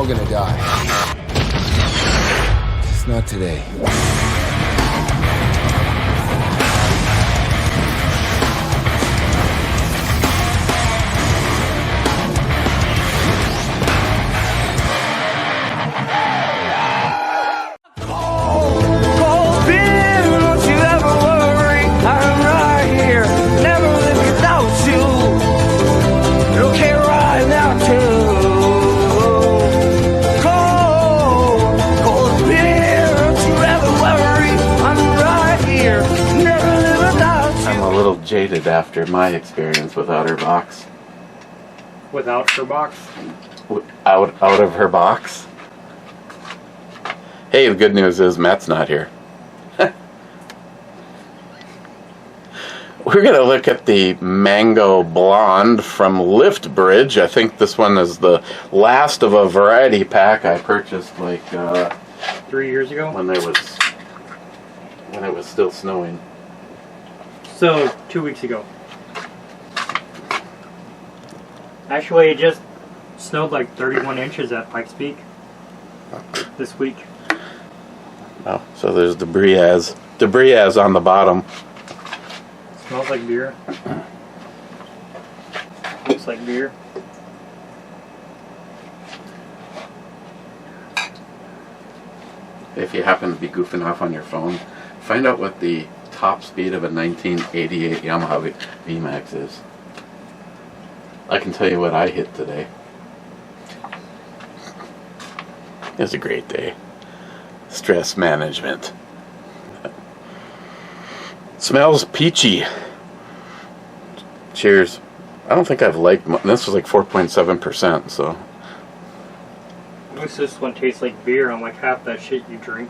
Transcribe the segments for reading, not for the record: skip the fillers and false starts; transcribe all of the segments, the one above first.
all gonna die. Just not today. Jaded after my experience with Outer Box. Without her box? Out of her box. Hey, the good news is Matt's not here. We're going to look at the Mango Blonde from Lift Bridge. I think this one is the last of a variety pack I purchased like 3 years ago when it was still snowing. So 2 weeks ago. Actually, it just snowed like 31 inches at Pikes Peak this week. Oh, so there's debris as on the bottom. Smells like beer. Looks like beer. If you happen to be goofing off on your phone, find out what the top speed of a 1988 Yamaha VMAX is. I can tell you what I hit today. It was a great day. Stress management. Smells peachy. Cheers. I don't think I've liked this was like 4.7%, so. This one tastes like beer on like half that shit you drink.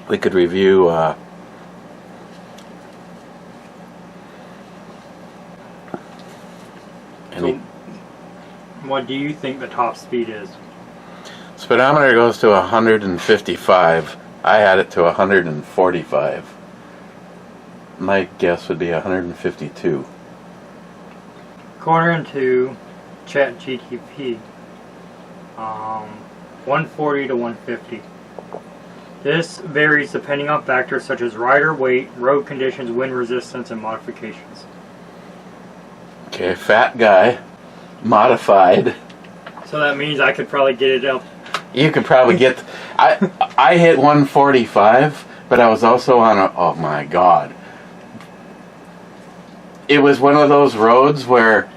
We could review So, what do you think the top speed is? Speedometer goes to 155. I had it to 145. My guess would be 152. According to ChatGPT, 140 to 150. This varies depending on factors such as rider weight, road conditions, wind resistance, and modifications. Okay, fat guy, modified. So that means I could probably get it up. You could probably get. I hit 145, but I was also on a. Oh my god! It was one of those roads where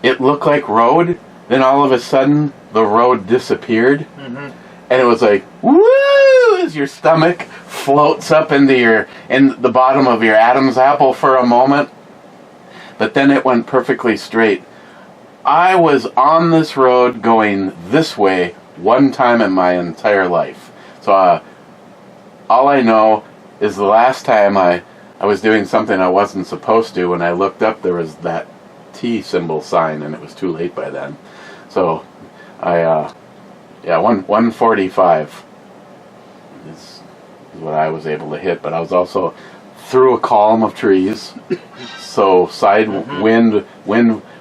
it looked like road, then all of a sudden the road disappeared, and it was like woo! As your stomach floats up in the bottom of your Adam's apple for a moment, but then it went perfectly straight. I was on this road going this way one time in my entire life. So all I know is the last time I was doing something I wasn't supposed to, when I looked up there was that T symbol sign and it was too late by then. So 145 is what I was able to hit, but I was also through a column of trees. So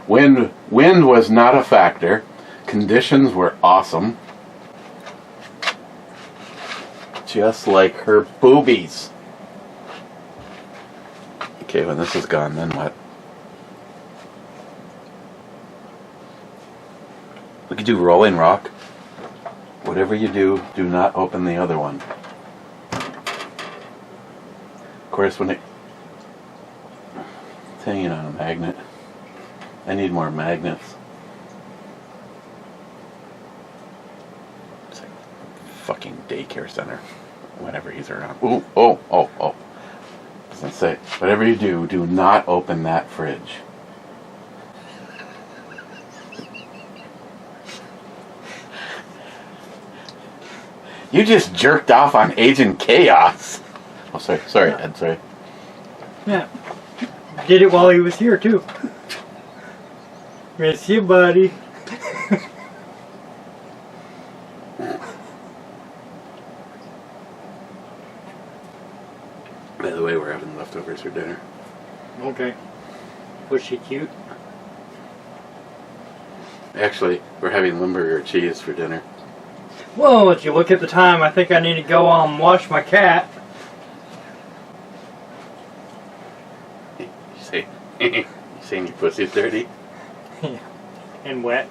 wind was not a factor. Conditions were awesome. Just like her boobies. Okay, when this is gone, then what? We could do Rolling Rock. Whatever you do, do not open the other one. Of course, when it's hanging on a magnet. I need more magnets. It's like a fucking daycare center. Whenever he's around. Ooh, oh. Doesn't say. Whatever you do, do not open that fridge. You just jerked off on Agent Chaos. Oh, sorry, Ed, sorry. Yeah. Did it while he was here, too. Miss you, buddy. By the way, we're having leftovers for dinner. Okay. Was she cute? Actually, we're having Limburger cheese for dinner. Well, if you look at the time, I think I need to go wash my cat. You saying your pussy's dirty? And wet.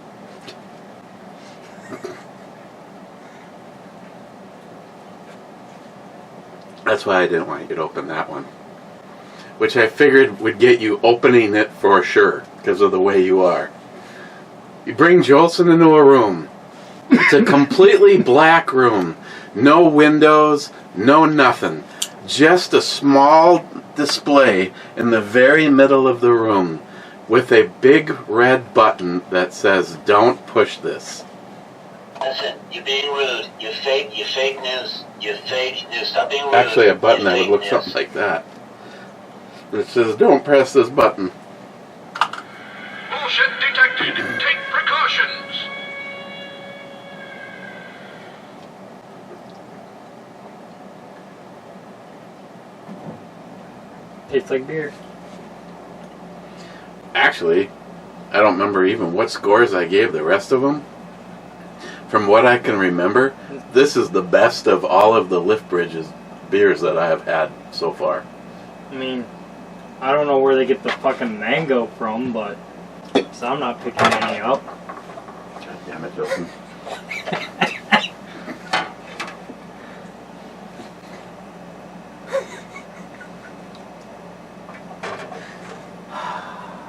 That's why I didn't want you to open that one. Which I figured would get you opening it for sure, because of the way you are. You bring Jolson into a room. It's a completely black room. No windows, no nothing. Just a small display in the very middle of the room with a big red button that says, "Don't push this." Listen, you're being rude. You're fake news. You're fake news. Stop being rude. Actually, a button You're that would fake look news. something like that. It says, "Don't press this button." Bullshit detected. Take precautions. Tastes like beer. Actually, I don't remember even what scores I gave the rest of them. From what I can remember, this is the best of all of the Lift Bridges beers that I have had so far. I mean, I don't know where they get the fucking mango from, but so I'm not picking any up. God damn it, Justin.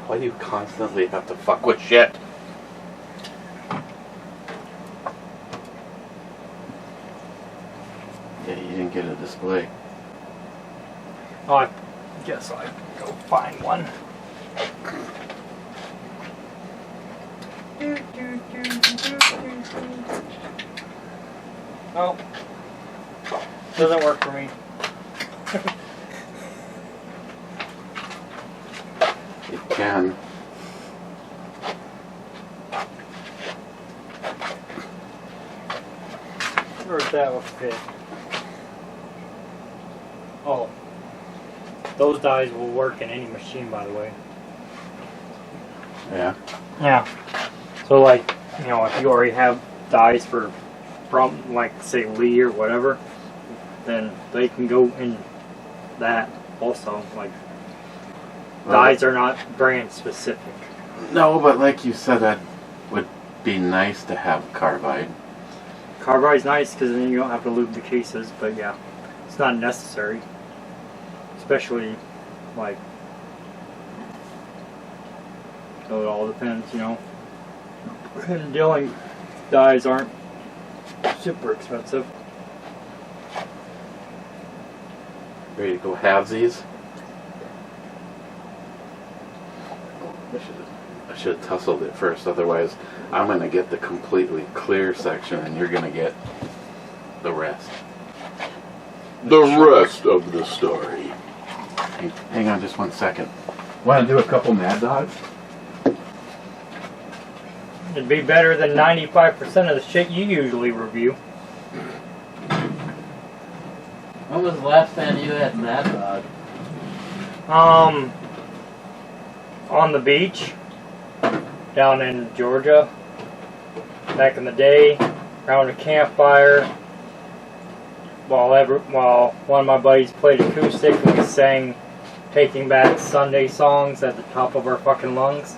Why do you constantly have to fuck with shit? Yeah, you didn't get a display. Oh, I guess I can go find one. Oh, doesn't work for me. It can. Where's that will fit? Oh, those dies will work in any machine, by the way. Yeah. Yeah. So, like, you know, if you already have dies for, from, like, say, Lee or whatever, then they can go in that also. Like, dies are not brand specific. No, but like you said, that would be nice to have carbide. Carbide's nice because then you don't have to lube the cases, but yeah, it's not necessary. Especially, like, so it all depends, you know. And dealing dies aren't super expensive. Ready to go halvesies? I should have tussled it first, otherwise I'm going to get the completely clear section and you're going to get the rest. The rest of the story. Hey, hang on just 1 second. Want to do a couple Mad Dogs? It'd be better than 95% of the shit you usually review. When was the last time you had Mad Dog? On the beach down in Georgia back in the day, around a campfire, while one of my buddies played acoustic and we sang Taking Back Sunday songs at the top of our fucking lungs.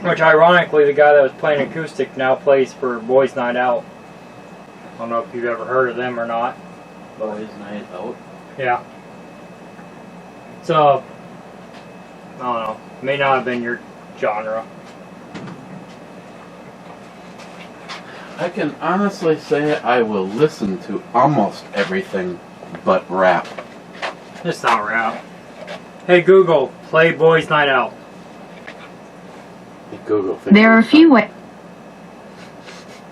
Which, ironically, the guy that was playing acoustic now plays for Boys Night Out. I don't know if you've ever heard of them or not. Boys Night Out. Yeah. So, I don't know. May not have been your genre. I can honestly say I will listen to almost everything but rap. It's not rap. Hey Google, play Boys Night Out. Hey, Google. There are a few ways.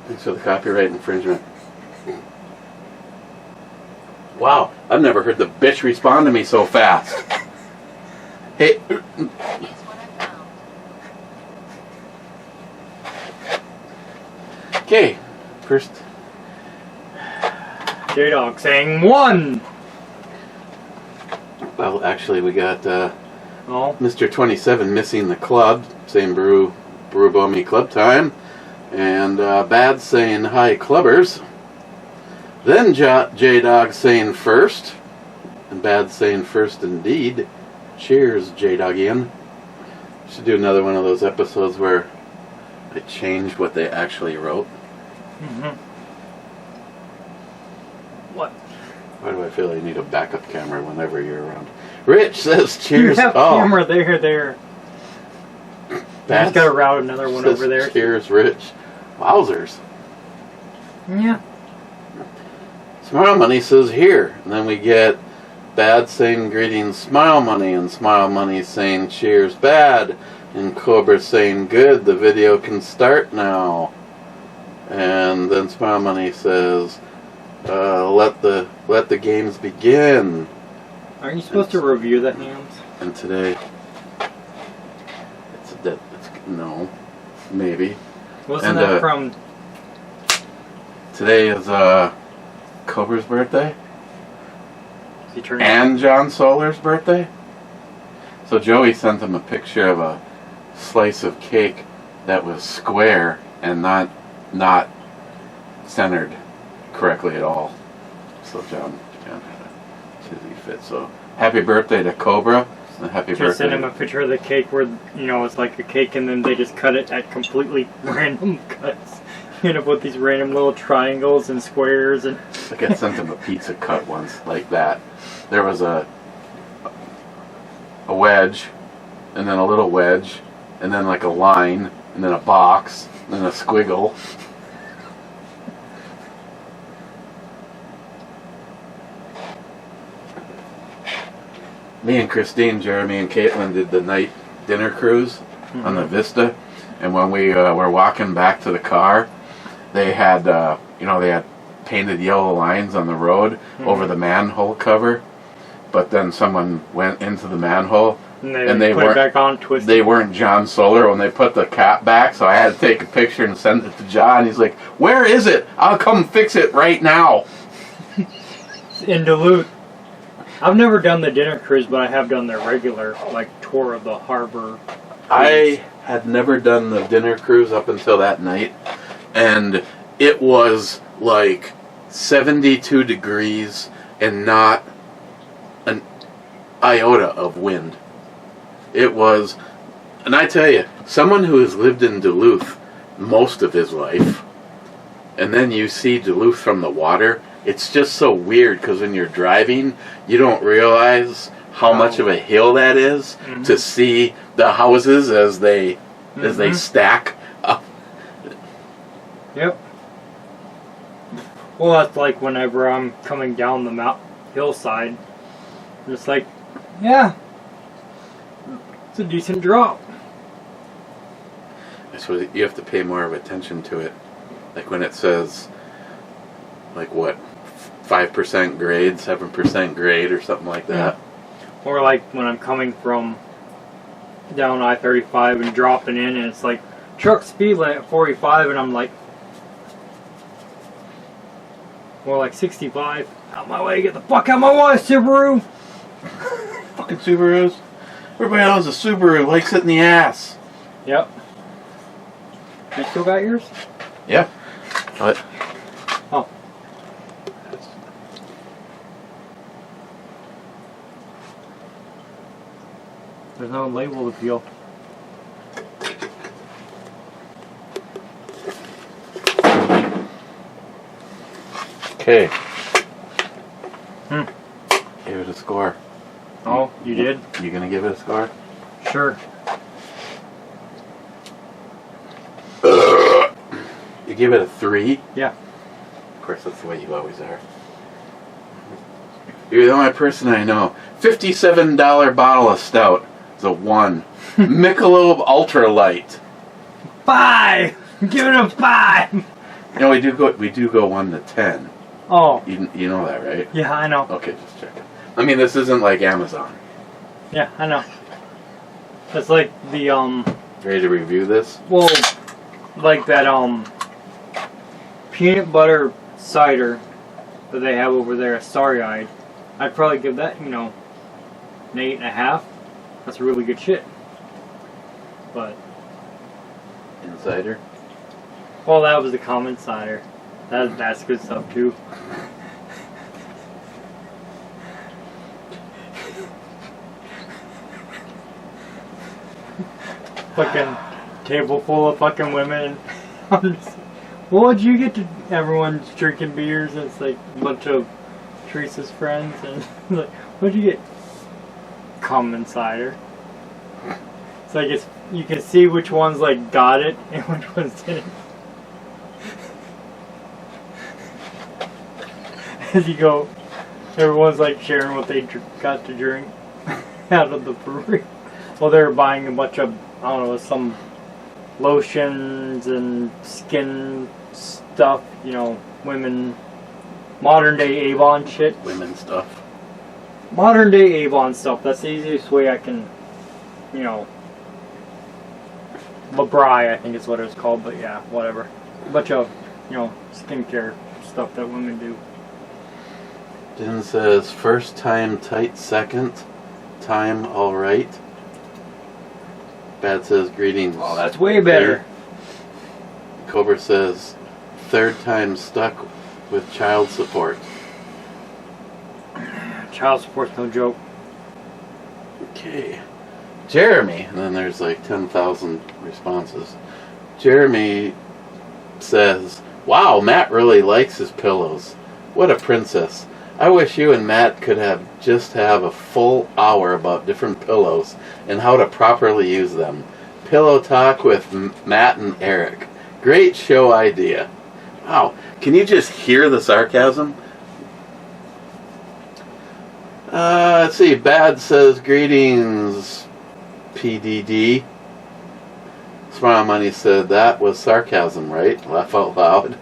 Thanks for the copyright infringement. Wow, I've never heard the bitch respond to me so fast. Hey. Okay, first. J-Dog saying 1! Well, actually, we got Oh, Mr. 27 missing the club, saying brew bommy club time. And Bad saying hi clubbers. Then J-Dog saying first. And Bad saying first indeed. Cheers, J-Dogian. Should do another one of those episodes where I change what they actually wrote. mm-hmm. What? Why do I feel I need a backup camera whenever you're around? Rich says cheers. You have camera there. Bad Just gotta route another one says over there. Cheers, Rich. Wowzers. Yeah. Smile Money says here. And then we get Bad saying greetings Smile Money, and Smile Money saying cheers Bad, and Cobra saying good, the video can start now. And then Smile Money says let the games begin. Aren't you supposed to review the hams? And today no, maybe. Wasn't And, that from... Today is Cobra's birthday Is he turning... and John Solar's birthday. So Joey sent him a picture of a slice of cake that was square and not centered correctly at all. So John had a tizzy fit. So happy birthday to Cobra. And happy Just birthday. send him a picture of the cake where, it's like a cake and then they just cut it at completely random cuts. With these random little triangles and squares and... Like I sent him a pizza cut once like that. There was a wedge, and then a little wedge, and then like a line, and then a box, and then a squiggle. Me and Christine, Jeremy, and Caitlin did the night dinner cruise on the Vista, and when we were walking back to the car, they had they had painted yellow lines on the road over the manhole cover, but then someone went into the manhole and they put it back on, twisted. They weren't John Solar when they put the cap back, so I had to take a picture and send it to John. He's like, "Where is it? I'll come fix it right now." In Duluth. I've never done the dinner cruise, but I have done the regular, tour of the harbor. I had never done the dinner cruise up until that night, and it was like 72 degrees and not an iota of wind. It was, and I tell you, someone who has lived in Duluth most of his life, and then you see Duluth from the water, it's just so weird because when you're driving, you don't realize how much of a hill that is to see the houses as they stack up. Yep. Well, that's like whenever I'm coming down the hillside. It's like, yeah, it's a decent drop. I suppose you have to pay more of attention to it. Like when it says, 5% grade, 7% grade, or something like that. Or like when I'm coming from down I-35 and dropping in, and it's like truck speed limit at 45, and I'm like, more like 65. Out my way, get the fuck out my way, Subaru! Fucking Subarus. Everybody owns a Subaru, likes it in the ass. Yep. You still got yours? Yeah. What? Oh. There's no label to peel. Okay. Give it a score. Oh, you did? You gonna give it a score? Sure. You give it a 3? Yeah. Of course, that's the way you always are. You're the only person I know. $57 bottle of stout is a 1. Michelob Ultralight. 5! Give it a 5! We do go 1 to 10. Oh. You know that, right? Yeah, I know. Okay, just check it. I mean, this isn't like Amazon. Yeah, I know. It's like the, Ready to review this? well, like that, peanut butter cider that they have over there at Starry Eyed. I'd probably give that, an 8.5. That's really good shit. But Insider. well, that was the common cider. That's good stuff too. Fucking table full of fucking women. I'm just, what'd you get to? Everyone's drinking beers. And it's like a bunch of Teresa's friends, and like, what'd you get? Common cider. It's like you can see which ones like got it and which ones didn't. As you go, everyone's like sharing what they got to drink out of the brewery. Well, they were buying a bunch of, I don't know, some lotions and skin stuff, you know, women, modern day Avon shit. Women stuff. Modern day Avon stuff. That's the easiest way I can, you know, Labri, I think is what it's called, but yeah, whatever. A bunch of, you know, skincare stuff that women do. Din says, first time tight, second time alright. Bad says, greetings. Oh, that's way better. Cobra says, third time stuck with child support. Child support's no joke. Okay. Jeremy, and then there's like 10,000 responses. Jeremy says, wow, Matt really likes his pillows. What a princess. I wish you and Matt could have a full hour about different pillows and how to properly use them. Pillow talk with Matt and Eric. Great show idea. Wow, can you just hear the sarcasm? Let's see, Bad says, greetings, PDD. Smile Money said, that was sarcasm, right? Laugh out loud.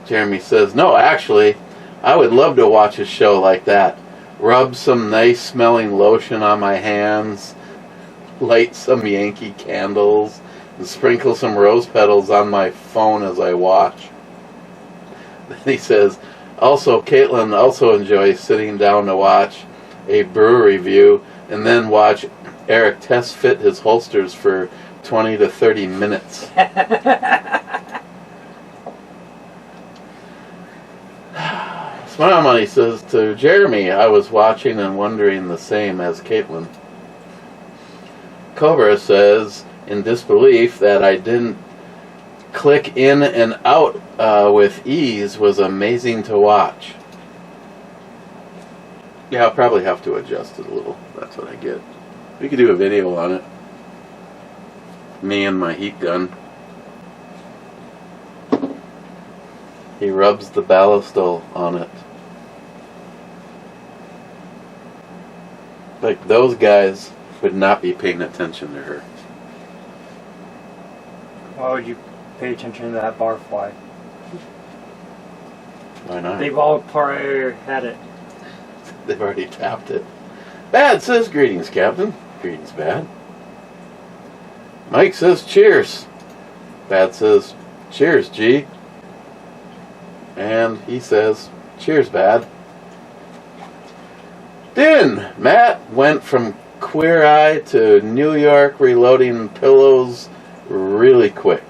Jeremy says, no, actually, I would love to watch a show like that. Rub some nice smelling lotion on my hands, light some Yankee candles, and sprinkle some rose petals on my phone as I watch. Then he says, also, Caitlin also enjoys sitting down to watch a brewery review and then watch Eric test fit his holsters for 20 to 30 minutes. Smile Money says to Jeremy, I was watching and wondering the same as Caitlin. Cobra says, in disbelief, that I didn't click in and out with ease was amazing to watch. Yeah, I'll probably have to adjust it a little. That's what I get. We could do a video on it. Me and my heat gun. He rubs the ballistol on it. Like, those guys would not be paying attention to her. Why would you pay attention to that barfly? Why not? They've all probably had it. They've already tapped it. Bad says, greetings, Captain. Greetings, Bad. Mike says, cheers. Bad says, cheers, G. And he says, cheers, Bad. Din, Matt went from Queer Eye to New York reloading pillows really quick.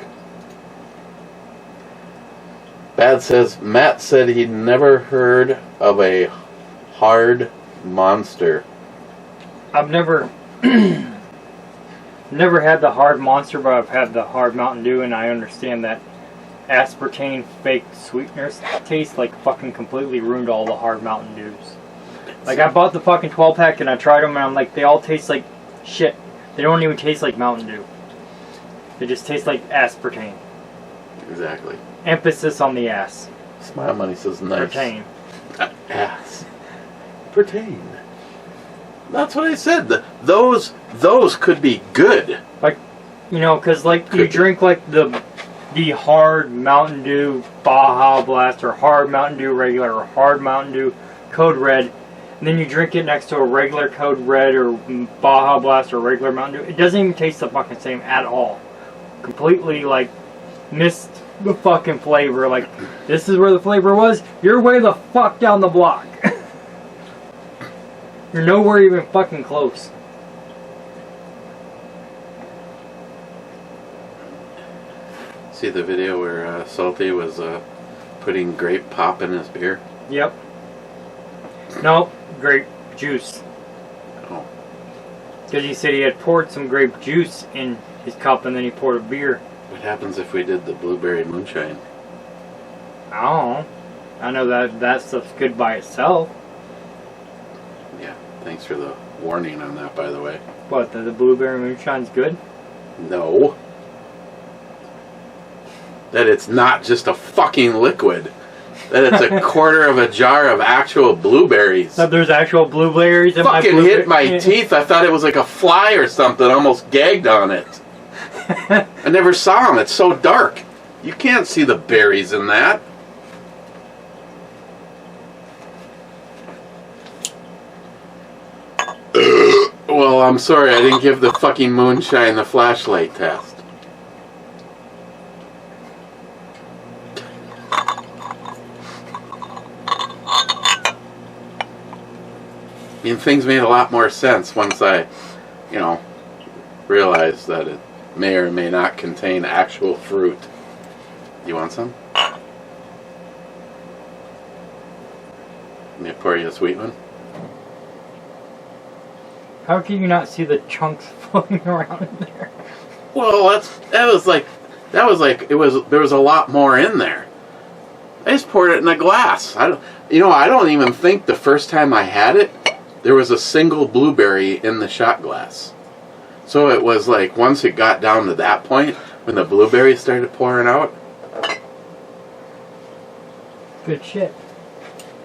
Bad says, Matt said he'd never heard of a hard monster. I've never never had the hard monster, but I've had the hard Mountain Dew, and I understand that aspartame fake sweeteners taste like fucking completely ruined all the hard Mountain Dews. Like, I bought the fucking 12-pack and I tried them and I'm like, they all taste like shit. They don't even taste like Mountain Dew. They just taste like aspartame. Exactly. Emphasis on the ass. Smile Money says, nice. Pertain. Ass. Pertain. That's what I said. Those could be good. Like, you know, because like you drink like the hard Mountain Dew Baja Blast or hard Mountain Dew regular or hard Mountain Dew Code Red, and then you drink it next to a regular Code Red or Baja Blast or regular Mountain Dew. It doesn't even taste the fucking same at all. Completely like missed the fucking flavor. Like, this is where the flavor was. You're way the fuck down the block. You're nowhere even fucking close. See the video where Salty was putting grape pop in his beer? Yep. No, grape juice. Oh. Because he said he had poured some grape juice in his cup and then he poured a beer. What happens if we did the blueberry moonshine? I don't know. I know that stuff's good by itself. Yeah, thanks for the warning on that, by the way. What, the blueberry moonshine's good? No. That it's not just a fucking liquid. That it's a quarter of a jar of actual blueberries. That there's actual blueberries in my Fucking blueberry. hit my teeth. I thought it was like a fly or something. I almost gagged on it. I never saw them. It's so dark. You can't see the berries in that. Well, I'm sorry. I didn't give the fucking moonshine the flashlight test. I mean, things made a lot more sense once I, realized that it may or may not contain actual fruit. You want some? Let me pour you a sweet one. How can you not see the chunks floating around in there? Well, there was a lot more in there. I just poured it in a glass. I don't even think the first time I had it, there was a single blueberry in the shot glass. So it was like once it got down to that point, when the blueberries started pouring out. Good shit.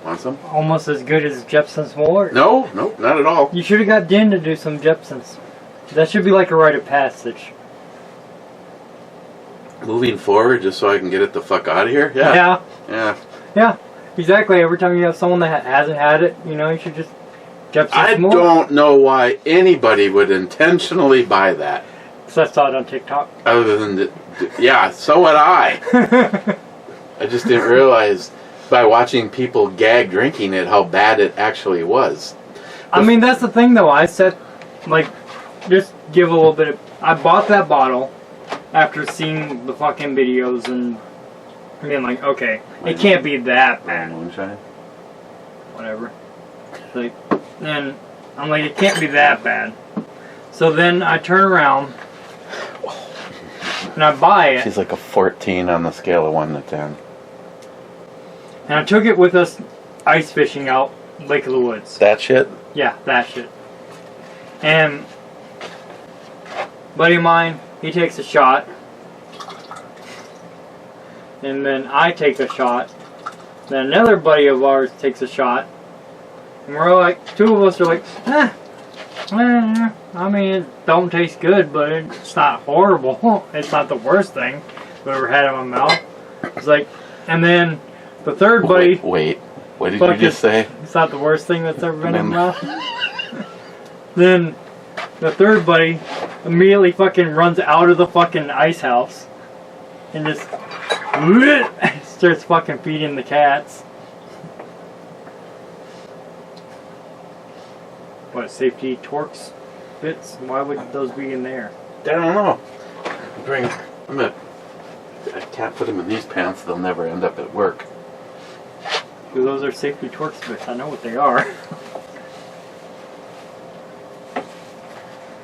Want some? Almost as good as Jepson's Malort. No, not at all. You should have got Dan to do some Jepson's. That should be like a rite of passage. Moving forward, just so I can get it the fuck out of here? Yeah. Yeah. Exactly. Every time you have someone that hasn't had it, you should just Jepson's I Malort. don't know why anybody would intentionally buy that. So I saw it on TikTok. Other than, so would I. I just didn't realize by watching people gag drinking it how bad it actually was. I mean, that's the thing though. I said, just give a little bit of... I bought that bottle after seeing the fucking videos and being like, okay, it can't be that bad. Moonshine? Whatever. Then I'm like, it can't be that bad. So then I turn around and I buy it. She's like a 14 on the scale of 1 to 10. And I took it with us ice fishing out Lake of the Woods. That shit? Yeah, that shit. And buddy of mine, he takes a shot. And then I take a shot. Then another buddy of ours takes a shot. And we're like, two of us are like, I mean, it don't taste good, but it's not horrible. It's not the worst thing I've ever had in my mouth. It's like, and then the third buddy... Wait. What did you just say? It's not the worst thing that's ever been in my mouth. Then the third buddy immediately fucking runs out of the fucking ice house and just starts fucking feeding the cats. What, safety Torx bits? Why would those be in there? I don't know. I can't put them in these pants. They'll never end up at work. Well, those are safety Torx bits. I know what they are. Can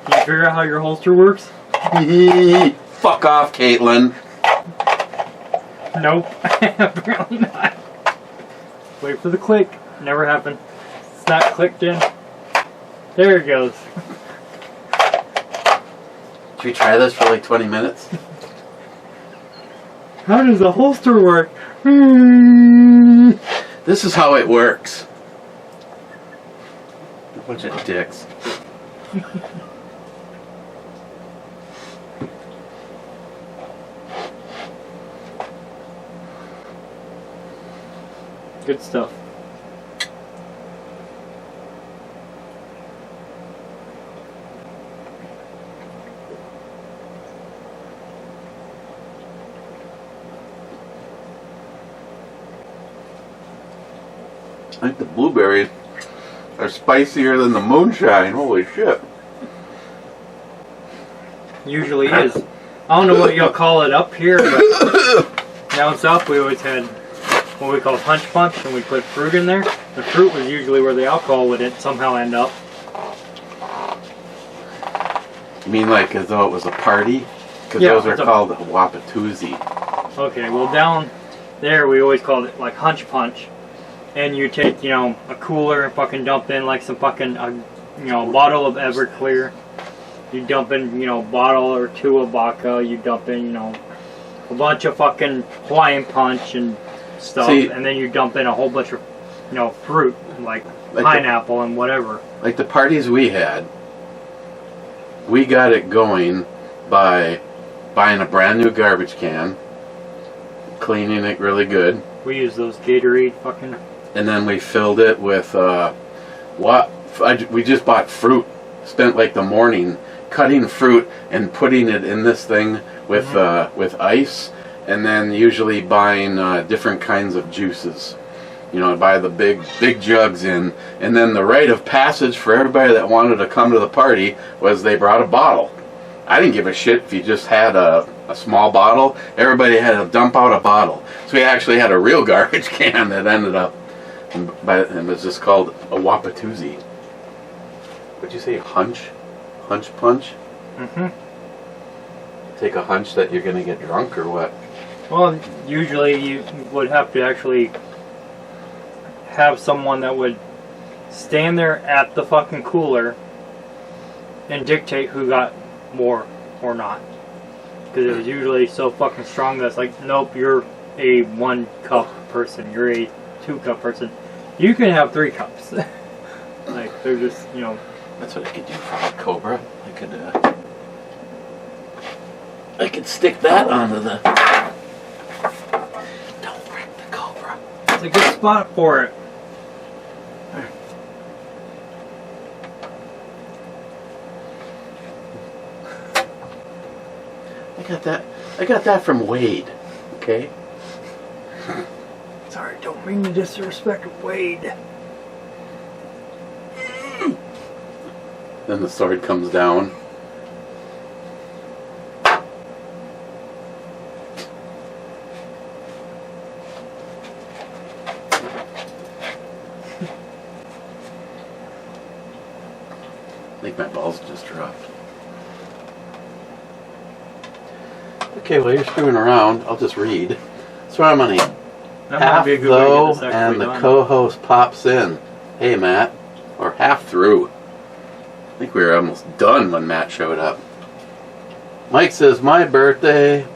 you figure out how your holster works? Fuck off, Caitlin. Nope. Apparently not. Wait for the click. Never happened. It's not clicked in. There it goes. Should we try this for like 20 minutes? How does the holster work? This is how it works. A bunch of dicks. Good stuff. I think the blueberries are spicier than the moonshine. Holy shit. Usually is. I don't know what you'll call it up here, but down south we always had what we call hunch punch, and we put fruit in there. The fruit was usually where the alcohol would somehow end up. You mean like as though it was a party? Because Yeah, those are it's a- called Wapatoozie. Okay, well down there we always called it like hunch punch, and you take a cooler and fucking dump in like some fucking bottle of Everclear. You dump in a bottle or two of vodka. You dump in a bunch of fucking Hawaiian punch and stuff, See, and then you dump in a whole bunch of fruit like pineapple and whatever. Like the parties we had, we got it going by buying a brand new garbage can, cleaning it really good, We use those Gatorade fucking. and then we filled it with we just bought fruit. Spent like the morning cutting fruit and putting it in this thing with ice, and then usually buying different kinds of juices. Buy the big jugs in, and then the rite of passage for everybody that wanted to come to the party was they brought a bottle. I didn't give a shit if you just had a small bottle. Everybody had to dump out a bottle. So we actually had a real garbage can that ended up, and it was just called a Wapatoozie. What'd you say, hunch punch? Mm-hmm. Take a hunch that you're gonna get drunk or what? Well, usually you would have to actually have someone that would stand there at the fucking cooler and dictate who got more or not. Because it was usually so fucking strong that it's like, nope, you're a 1 cup person, you're a 2 cup person. You can have 3 cups. Like, they're just, That's what I could do for a Cobra. I could stick that onto the. Don't break the Cobra. it's a good spot for it. I got that from Wade. Okay. Sorry, don't mean to disrespect Wade. Then the sword comes down. I think my balls just dropped. Okay, while you're screwing around, I'll just read. Swim money. That Half might be a good way to though, get this actually and the done. co-host pops in. Hey, Matt. Or half through. I think we were almost done when Matt showed up. Mike says, my birthday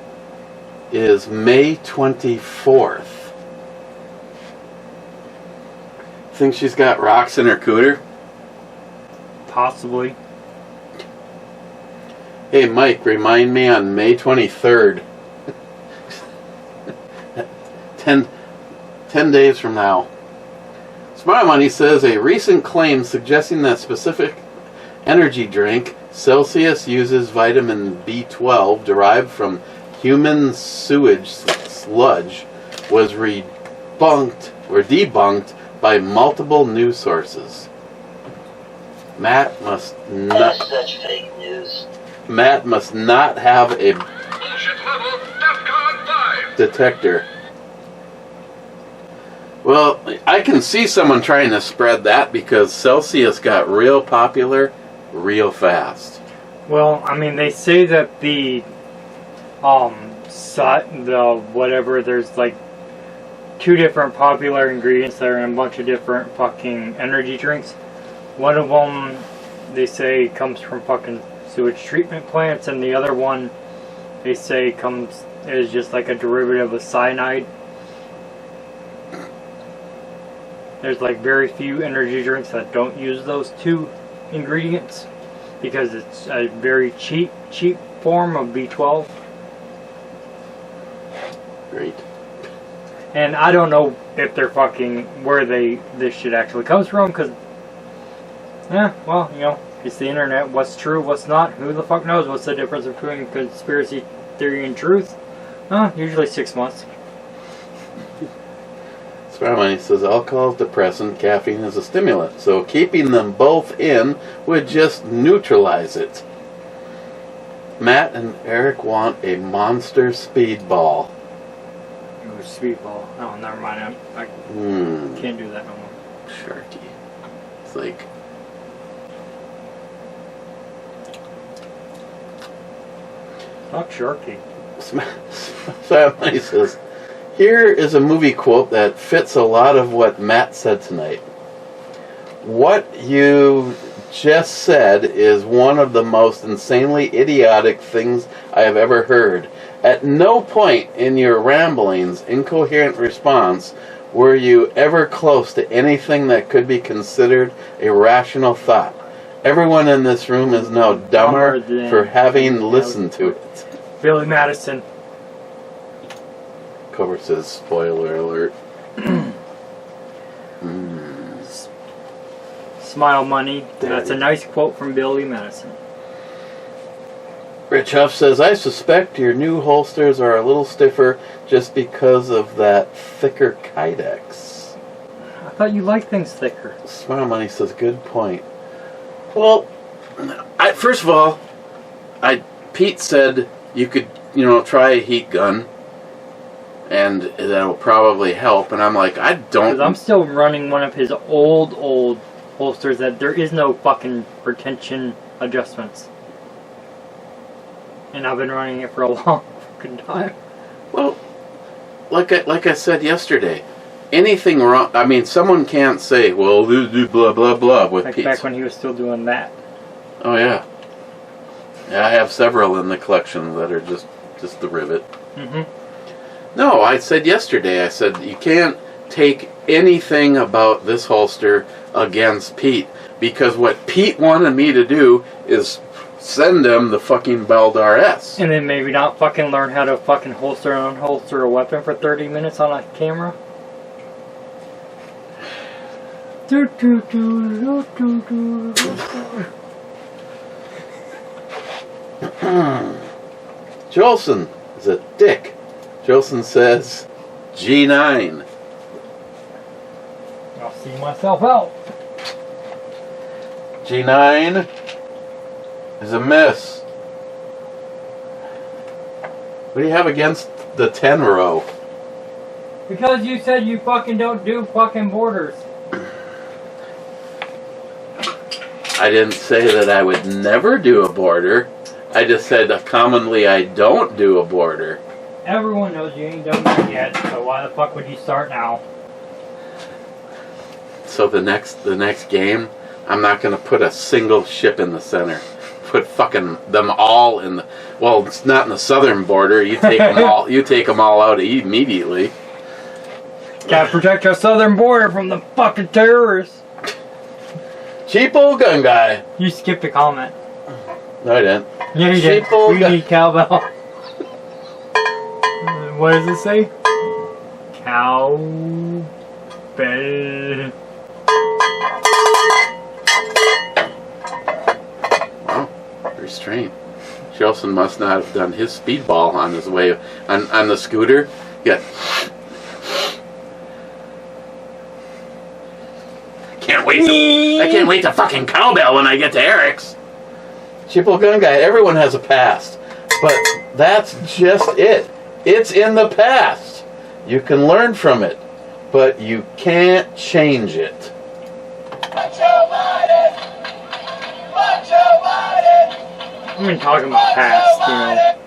is May 24th. Think she's got rocks in her cooter? Possibly. Hey, Mike, remind me on May 23rd. 10 days from now. Smart Money says a recent claim suggesting that specific energy drink, Celsius, uses vitamin B12 derived from human sewage sludge was debunked by multiple news sources. Matt must not. That's such fake news. Matt must not have a Bullshit level, DEFCON 5. detector. Well, I can see someone trying to spread that because Celsius got real popular real fast. Well, I mean, they say that the whatever, there's like 2 different popular ingredients that are in a bunch of different fucking energy drinks. One of them, they say, comes from fucking sewage treatment plants, and the other one, they say, is just like a derivative of cyanide. There's like very few energy drinks that don't use those 2 ingredients because it's a very cheap form of B12. Great. And I don't know if they're fucking where this shit actually comes from, because it's the internet. What's true, what's not? Who the fuck knows? What's the difference between conspiracy theory and truth? Usually 6 months. Sparmani says alcohol is depressant, caffeine is a stimulant, so keeping them both in would just neutralize it. Matt and Eric want a monster speedball. It was speedball. Oh, never mind. I can't do that no more. Sharky. It's like... Fuck Sharky. He says, here is a movie quote that fits a lot of what Matt said tonight. What you just said is one of the most insanely idiotic things I have ever heard. At no point in your ramblings, incoherent response, were you ever close to anything that could be considered a rational thought. Everyone in this room is now dumber for having listened to it. Billy Madison. Cover says, spoiler alert. Smile money. That's a nice quote from Billy Madison. Rich Huff says, I suspect your new holsters are a little stiffer just because of that thicker Kydex. I thought you liked things thicker. Smile Money says, good point. Well, first of all, Pete said you could, try a heat gun, and that'll probably help. And I'm like, I don't... Because I'm still running one of his old holsters that there is no fucking retention adjustments. And I've been running it for a long fucking time. Well, like I said yesterday, anything wrong... I mean, someone can't say, well, do blah, blah, blah with Pete. Back when he was still doing that. Oh, yeah. Yeah, I have several in the collection that are just the rivet. No, I said yesterday, you can't take anything about this holster against Pete, because what Pete wanted me to do is send him the fucking Baldar S. And then maybe not fucking learn how to fucking holster and unholster a weapon for 30 minutes on a camera? Jolson is a dick. Jolson says, G9. I'll see myself out. G9 is a miss. What do you have against the 10 row? Because you said you fucking don't do fucking borders. I didn't say that I would never do a border. I just said commonly I don't do a border. Everyone knows you ain't done that yet, so why the fuck would you start now? So the next game, I'm not going to put a single ship in the center. Put fucking them all in the... Well, it's not in the southern border. You take them all. You take them all out immediately. Gotta protect our southern border from the fucking terrorists. Cheap old gun guy. You skipped a comment. No, I didn't. Yeah, you did. We need cowbell. What does it say? Cowbell. Wow, restraint. Shelson must not have done his speedball on his way on the scooter. Yeah. I can't wait to fucking cowbell when I get to Eric's. Cheap old gun guy. Everyone has a past, but that's just it. It's in the past. You can learn from it, but you can't change it. I've been talking about past,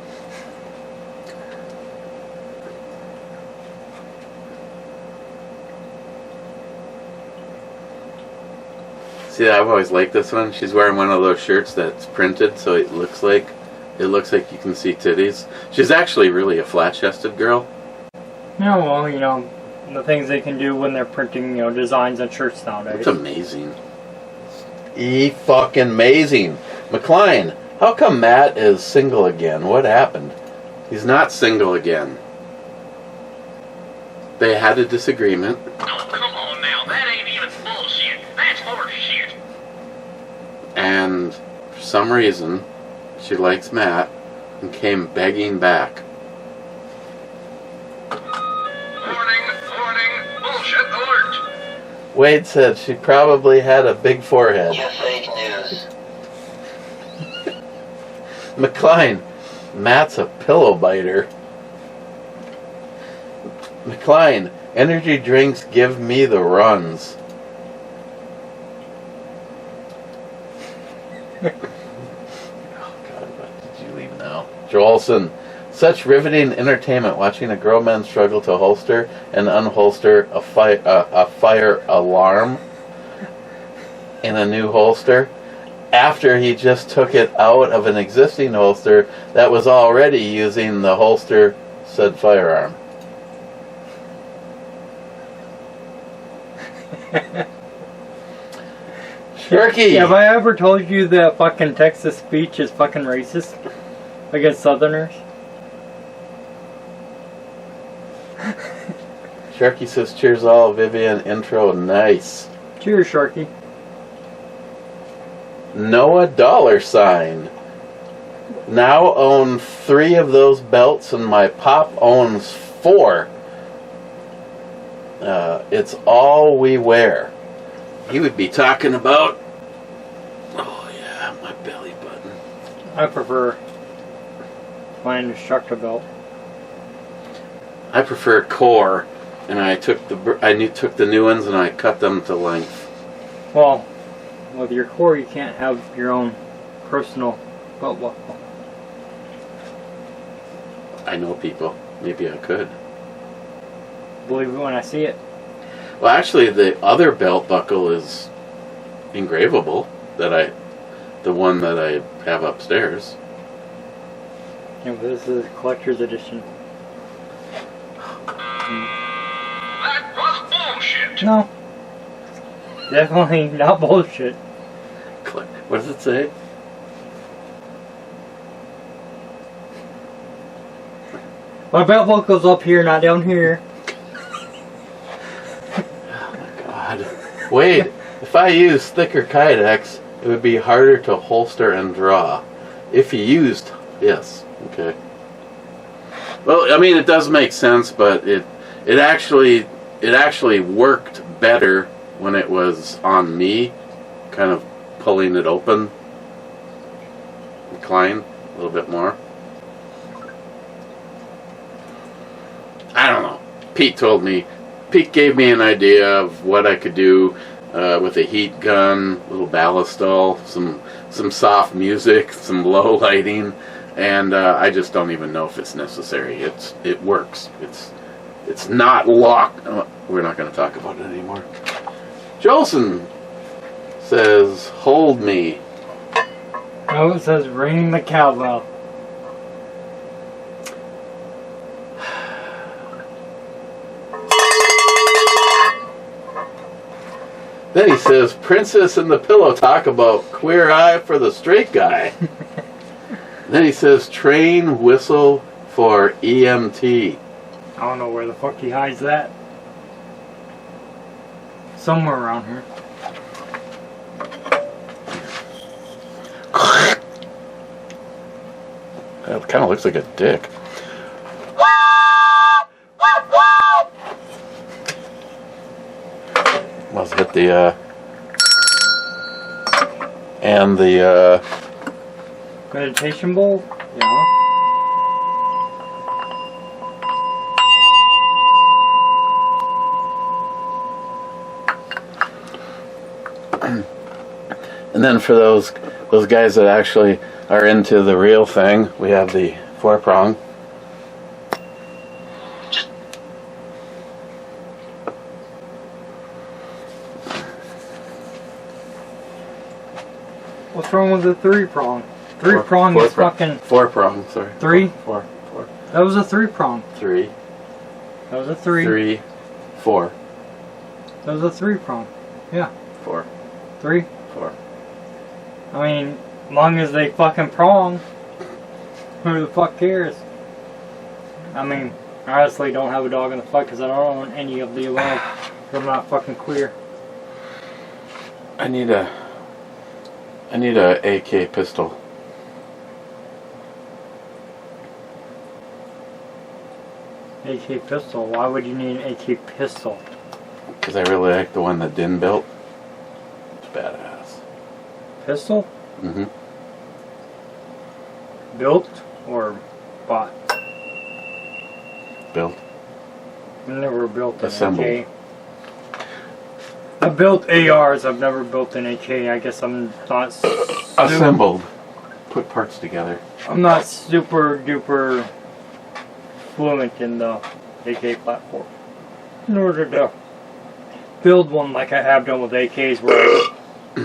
See, I've always liked this one. She's wearing one of those shirts that's printed, so it looks like you can see titties. She's actually really a flat-chested girl. Yeah, well, the things they can do when they're printing, designs on shirts nowadays. It's amazing. Fucking amazing. McLean, how come Matt is single again? What happened? He's not single again. They had a disagreement. Oh, come on now. That ain't even bullshit. That's horse shit. And for some reason, she likes Matt and came begging back. Warning, bullshit alert. Wade said she probably had a big forehead. You fake news. McLean, Matt's a pillow biter. McLean, energy drinks give me the runs. Oh God, what did you leave now? Joelson, such riveting entertainment watching a grown man struggle to holster and unholster a fire alarm in a new holster after he just took it out of an existing holster that was already using the holster said firearm. Sharky! Have I ever told you that fucking Texas speech is fucking racist against Southerners? Sharky says, cheers all, Vivian, intro, nice. Cheers, Sharky. Noah $. Now own 3 of those belts and my pop owns 4. It's all we wear. He would be talking about, oh yeah, my belly button. I prefer my instructor belt. I prefer core, and I took the new ones and I cut them to length. Well, with your core, you can't have your own personal belt buckle. I know people. Maybe I could. Believe it when I see it. Well, actually, the other belt buckle is engravable. The one that I have upstairs. Yeah, but this is a collector's edition. That was bullshit. No. Definitely not bullshit. What does it say? My belt buckle's up here, not down here. God. Wade, if I use thicker Kydex, it would be harder to holster and draw. If you used, yes, okay. Well, I mean, it does make sense, but it actually worked better when it was on me, kind of pulling it open, incline a little bit more. I don't know. Pete gave me an idea of what I could do with a heat gun, little ballistol, some soft music, some low lighting, and I just don't even know if it's necessary. It works. It's not locked. Oh, we're not going to talk about it anymore. Jolson says, "Hold me." No, it says ring the cowbell. Then he says, Princess and the Pillow talk about queer eye for the straight guy. Then he says, train whistle for EMT. I don't know where the fuck he hides that. Somewhere around here. That kind of looks like a dick. Must hit the and the Meditation bowl? Yeah. and then for those guys that actually are into the real thing, we have the 4-prong. What's wrong with the 3-prong? 3-prong is fucking... 4-prong, sorry. 3? 4. That was a 3-prong. 3. That was a 3. 3. 4. That was a 3-prong. Yeah. 4. 3? 4. I mean, as long as they fucking prong, who the fuck cares? I mean, I honestly don't have a dog in the fight because I don't own any of the above. I'm not fucking queer. I need a AK pistol. AK pistol? Why would you need an AK pistol? Because I really like the one that Din built. It's badass. Pistol? Mm-hmm. Built or bought? Built. I never built an Assembled. AK. I built ARs. I've never built an AK. I guess I'm not. Assembled. Put parts together. I'm not super duper fluent in the AK platform. In order to build one like I have done with AKs,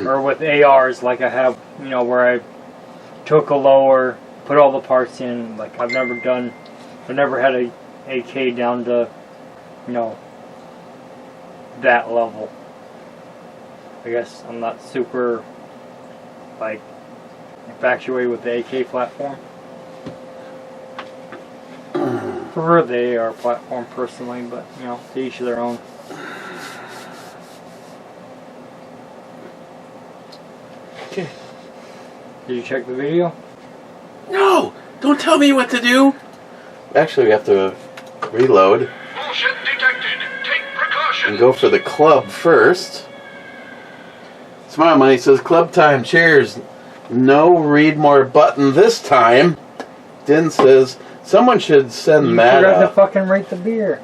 or with ARs like I have, you know, where I took a lower, put all the parts in. Like I've never had a AK down to, you know, that level. I guess I'm not super, like, infatuated with the AK platform. Prefer the AR platform personally, but, you know, to each their own. Okay. Did you check the video? No! Don't tell me what to do! Actually, we have to reload Bullshit detected. Take precaution. and go for the club first. Smile Money says, club time, cheers. No read more button this time. Din says, someone should send You Matt forgot to up. fucking rate the beer.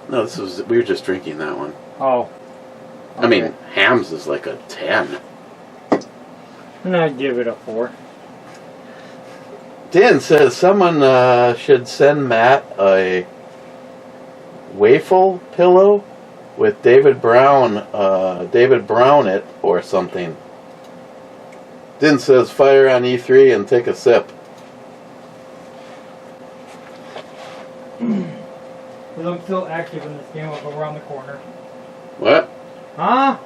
No, we were just drinking that one. Oh. I mean, Ham's is like a 10. And I'd give it a 4. Dan says someone should send Matt a waffle pillow with David Brown it or something. Dan says fire on E3 and take a sip. Because I'm still active in this game, I'll go around the corner. What? Huh?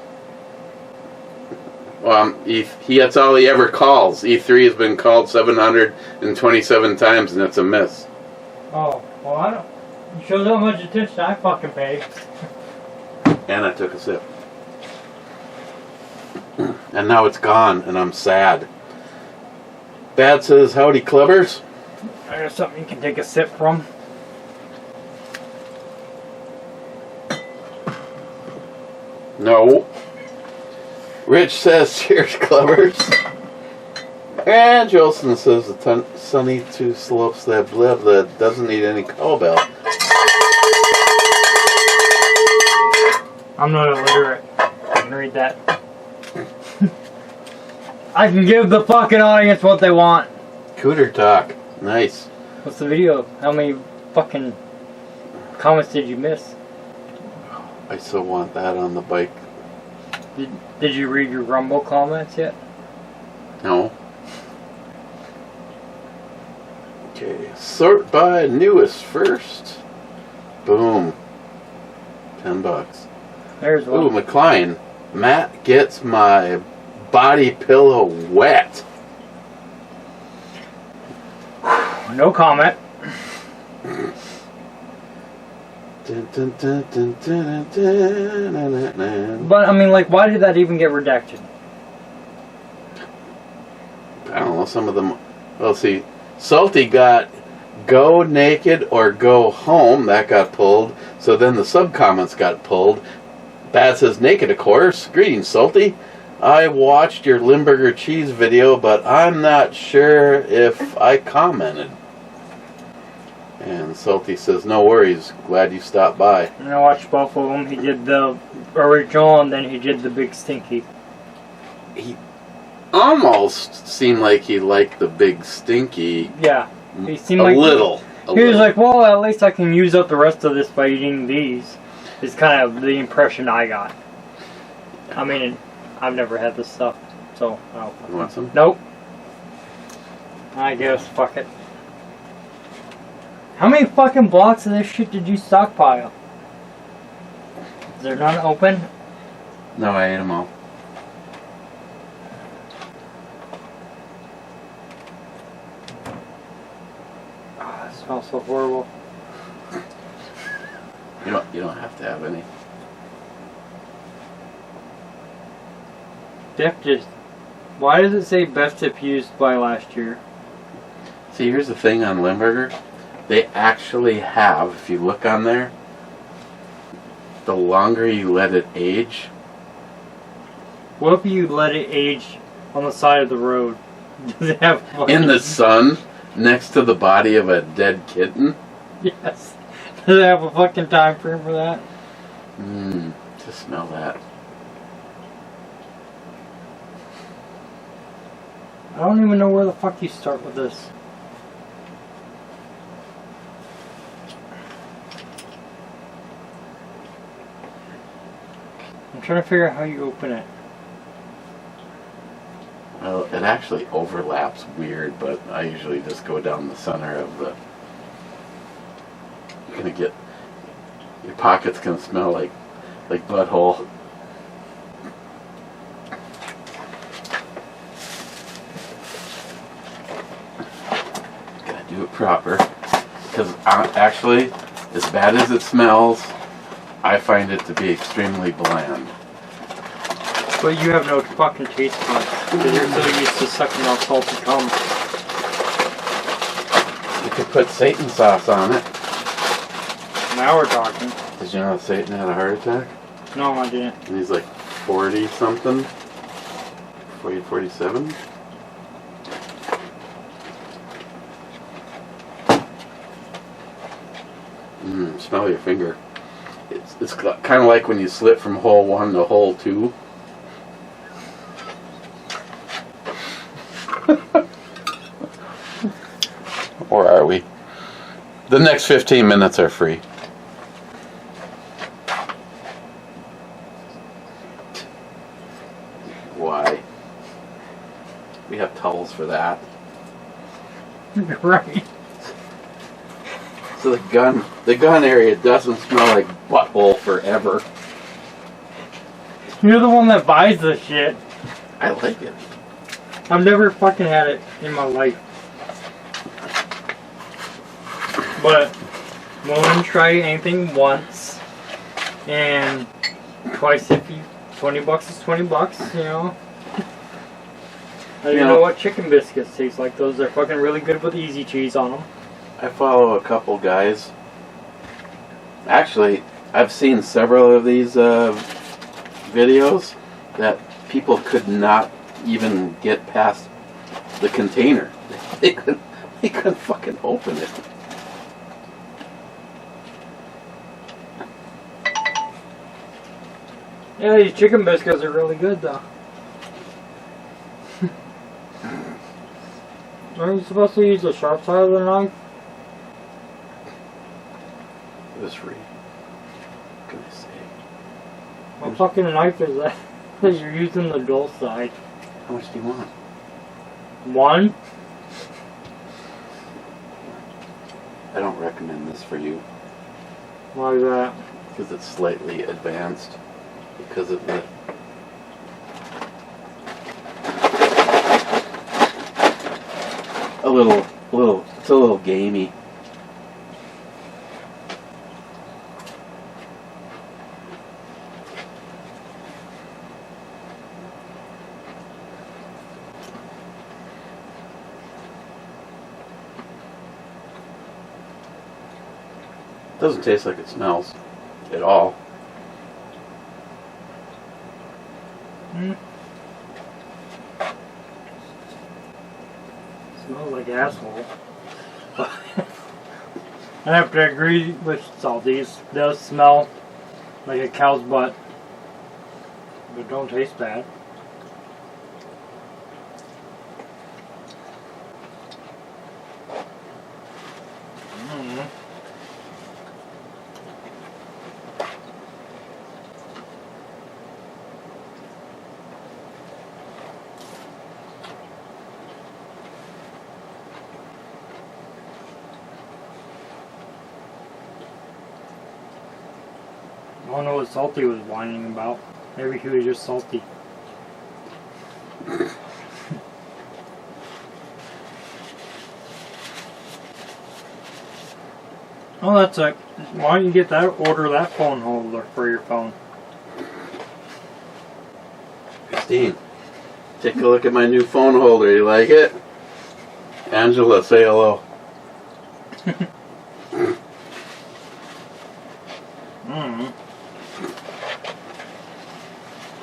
Well, that's all he ever calls. E3 has been called 727 times, and that's a miss. Oh, well, I don't. You shows how much attention I fucking pay. And I took a sip. And now it's gone, and I'm sad. Dad says, howdy, clubbers. I got something you can take a sip from. No. Rich says, cheers, clubbers. And Jolson says, the sunny two slopes that blib that doesn't need any cowbell. I'm not illiterate. I can read that. I can give the fucking audience what they want. Cooter talk. Nice. What's the video? How many fucking comments did you miss? I still want that on the bike. Did you read your Rumble comments yet? No. Okay. Sort by newest first. Boom. $10. There's one. Ooh, McLean. Matt gets my body pillow wet. No comment. But I mean, like, why did that even get redacted? I don't know, some of them. Well, see, Salty got go naked or go home. That got pulled. So then the sub-comments got pulled. Bad says naked, of course. Greetings, Salty. I watched your Limburger cheese video, but I'm not sure if I commented. And Salty says, no worries. Glad you stopped by. And I watched both of them. He did the original and then he did the Big Stinky. He almost seemed like he liked the Big Stinky. Yeah. He seemed A like little. He was like, well, at least I can use up the rest of this by eating these. Is kind of the impression I got. I mean, I've never had this stuff, so I You want some? Nope. I guess, fuck it. How many fucking blocks of this shit did you stockpile? Is there none open? No, I ate them all. Oh, that smells so horrible. You don't have to have any. Def just... Why does it say best tip used by last year? See, here's the thing on Limburger. They actually have, if you look on there, the longer you let it age. What if you let it age on the side of the road? Does it have In the sun, next to the body of a dead kitten. Yes. Does it have a fucking time frame for that? Just smell that. I don't even know where the fuck you start with this. I'm trying to figure out how you open it. Well, it actually overlaps weird, but I usually just go down the center of the... You're gonna get... Your pocket's gonna smell like butthole. Gotta do it proper. Because actually, as bad as it smells, I find it to be extremely bland. But you have no fucking taste buds. Because you're so used to sucking on salty cum. You could put Satan sauce on it. Now we're talking. Did you know Satan had a heart attack? No, I didn't. And he's like 40 something? 40, 47? Smell your finger. It's kind of like when you slip from hole 1 to hole 2. Or are we? The next 15 minutes are free. Why? We have towels for that. Right. So the gun area doesn't smell like butthole forever. You're the one that buys this shit. I like it. I've never fucking had it in my life. But won't try anything once, and twice if you 20 bucks is 20 bucks, you know. I don't know what chicken biscuits taste like. Those are fucking really good with easy cheese on them. I follow a couple guys. Actually, I've seen several of these videos that people could not even get past the container. They couldn't fucking open it. Yeah, these chicken biscuits are really good though. Are you supposed to use the sharp side of the knife? This free. What can I say? What fucking knife is that? You're using the dull side. How much do you want? One? I don't recommend this for you Why is that? because it's slightly advanced because of the it's a little gamey. Doesn't taste like it smells at all. Smells like asshole. I have to agree with Salties. It does smell like a cow's butt, but don't taste bad. I don't know what Salty was whining about. Maybe he was just salty. Oh, that's a... Why don't you get that? Order that phone holder for your phone. Christine, take a look at my new phone holder. You like it? Angela, say hello.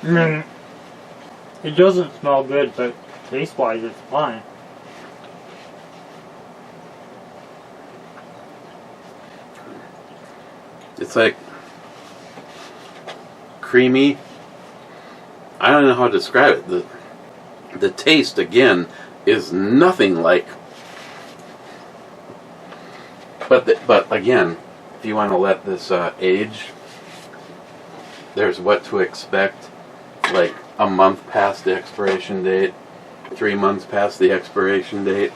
I mean, it doesn't smell good, but Taste-wise, it's fine. It's like creamy. I don't know how to describe it. The taste again is nothing like. But again, if you want to let this age, there's what to expect. Like a month past the expiration date, 3 months past the expiration date.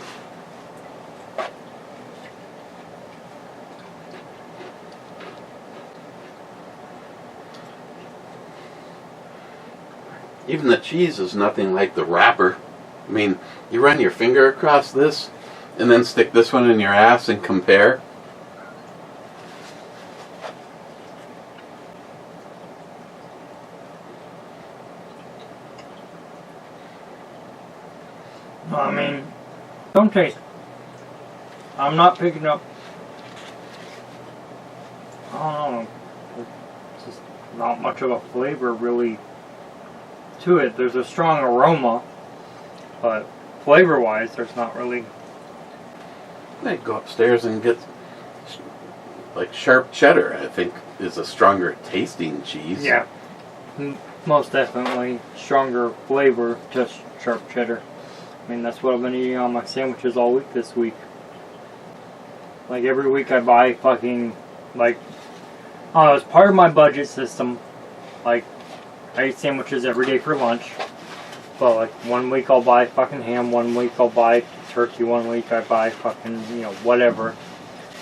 Even the cheese is nothing like the wrapper. I mean, you run your finger across this and then stick this one in your ass and compare. I mean, don't taste it. I'm not picking up. I don't know. It's just not much of a flavor really to it. There's a strong aroma, but flavor-wise, there's not really. I'd go upstairs and get like sharp cheddar. I think is a stronger tasting cheese. Yeah, most definitely stronger flavor, just sharp cheddar. I mean, that's what I've been eating on my sandwiches all week this week. Like every week I buy fucking, like, it's part of my budget system. Like, I eat sandwiches every day for lunch. But like 1 week I'll buy fucking ham, 1 week I'll buy turkey, 1 week I buy fucking, whatever.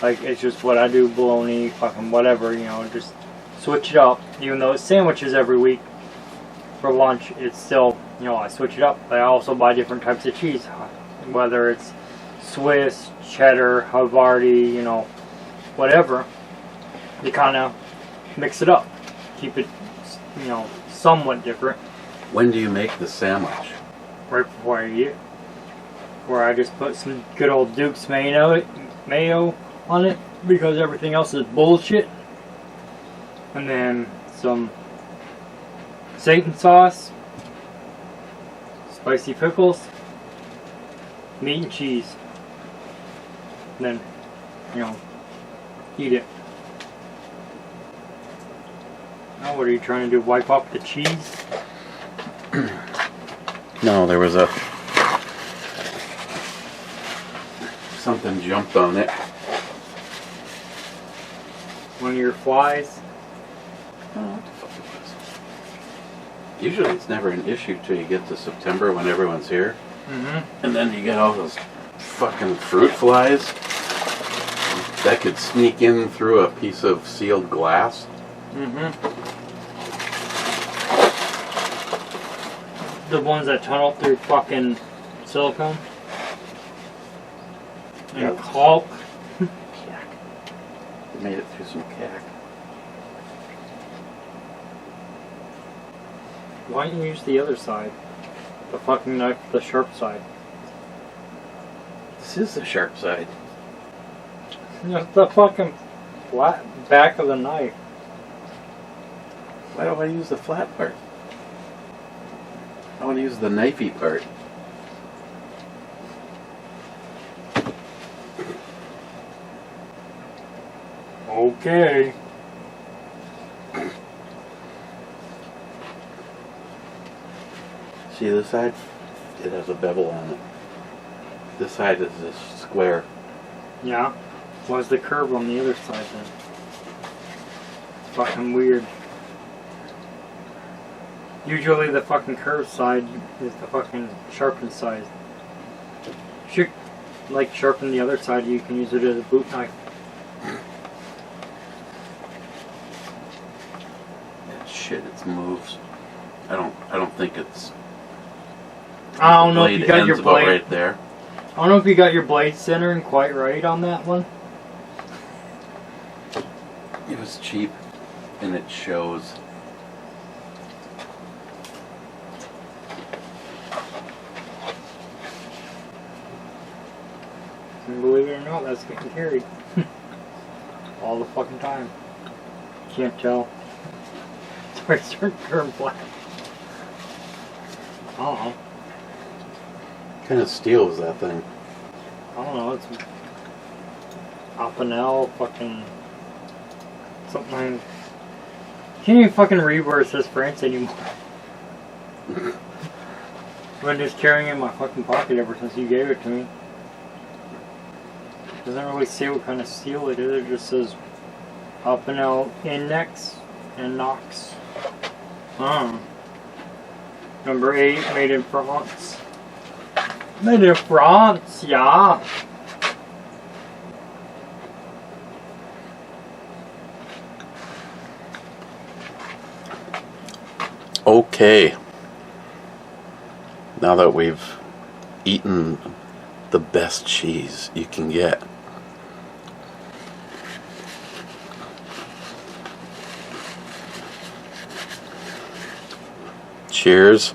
Like, it's just what I do, bologna, fucking whatever, just switch it up. Even though it's sandwiches every week for lunch, it's still, I switch it up. I also buy different types of cheese, whether it's Swiss, cheddar, Havarti, whatever. You kind of mix it up, keep it, somewhat different. When do you make the sandwich? Right before I eat it, where I just put some good old Duke's mayo on it because everything else is bullshit, and then some Satan sauce, spicy pickles, meat and cheese, and then eat it. Now what are you trying to do, wipe off the cheese? No, there was something jumped on it. One of your flies? I don't know what the fuck it was. Usually it's never an issue till you get to September when everyone's here. Mm-hmm. And then you get all those fucking fruit flies that could sneak in through a piece of sealed glass. Mm-hmm. The ones that tunnel through fucking silicone? And Yeah. caulk? Cack. They made it through some cack. Why don't you use the other side? The fucking knife, the sharp side. This is the sharp side. Just the fucking flat back of the knife. Why do I use the flat part? I want to use the knifey part. Okay. See this side? It has a bevel on it. This side is this square. Yeah. Why's the curve on the other side then? It's fucking weird. Usually the fucking curved side is the fucking sharpened side. Should like sharpen the other side, you can use it as a boot knife. Shit, it moves. I don't think it's. I don't know if you got your ends about blade right there. I don't know if you got your blade centering quite right on that one. It was cheap, and it shows. And believe it or not, that's getting carried. All the fucking time. Can't tell. Sorry, it's starting to turn black. I don't know. kind of steel is that thing? I don't know. It's Opinel fucking something. Can't even fucking read where it says France anymore. I've been just carrying it in my fucking pocket ever since you gave it to me. Doesn't really say what kind of steel it is. It just says Opinel Index and Knox. Number 8, made in France. Made in France, yeah. Okay. Now that we've eaten the best cheese you can get, cheers.